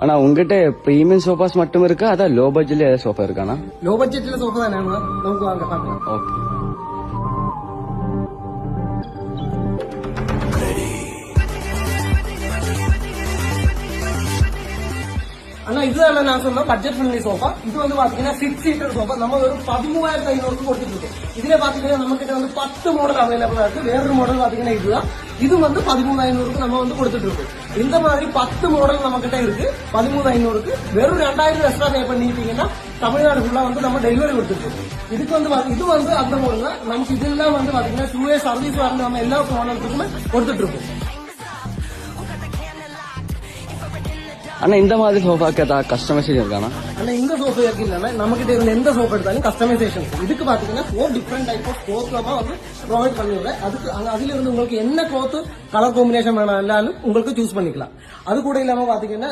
ஆனா உங்ககிட்ட premium sofas மட்டும் இருக்கா அதான் லோ பட்ஜெட்ல ஏதாவது சோஃபா இருக்கானா? லோ பட்ஜெட்ல சோஃபா தானே நமக்கு வாங்க பார்க்கலாம். ஓகே. ஆனா இதுதான் நான் சொன்ன பட்ஜெட் ஃப்ரெண்ட்லி சோஃபா. இது வந்து பாத்தீங்கன்னா 6 சீட்டர் சோஃபா நம்ம ஒரு 13,500 கொடுத்துட்டு இருக்கோம். இதுல பாத்தீங்கன்னா நம்ம கிட்ட வந்து 10 மாடல் அவைலபிளா இருக்கு. வேறொரு மாடல் பாத்தீங்கன்னா இதுதான். இது வந்து 13,500 நம்ம வந்து கொடுத்துட்டு இருக்கோம். இந்த மாதிரி 10 மாடல் நம்ம கிட்ட இருக்கு 13,500. வெறும் 2,000 எக்ஸ்ட்ரா பே பண்ணிட்டீங்கன்னா தமிழ்நாடு ஃபுல்லா வந்து நம்ம டெலிவரி கொடுத்துட்டு இருக்கோம். இதுக்கு வந்து இது வந்து அந்த மாடல் தான். நமக்கு இதெல்லாம் வந்து பாத்தீங்கன்னா 2 இயர்ஸ் சர்வீஸ் வாரண்டி நம்ம எல்லா மாடலுக்குமே கொடுத்துட்டு இருக்கோம். ஆனா இந்த மாதிரி சோஃபாக்கு ஏதாவது கஸ்டமைசேஷன் இருக்கானா? ஆனா இந்த சோஃபா இல்லாம நம்ம கிட்ட இருந்த எந்த சோஃபா எடுத்தாலும் கஸ்டமைசேஷன் இதுக்கு பாத்தீங்கன்னா 4 டிஃபரெண்ட் டைப் ஆஃப் க்ளோத் நம்ம வந்து ப்ரொவைட் பண்ணிடுறேன். அதுக்கு அதுல இருந்து உங்களுக்கு என்ன க்ளோத் கலர் காம்பினேஷன் வேணாலும் உங்களுக்கு சூஸ் பண்ணிக்கலாம். அது கூட இல்லாம பாத்தீங்கன்னா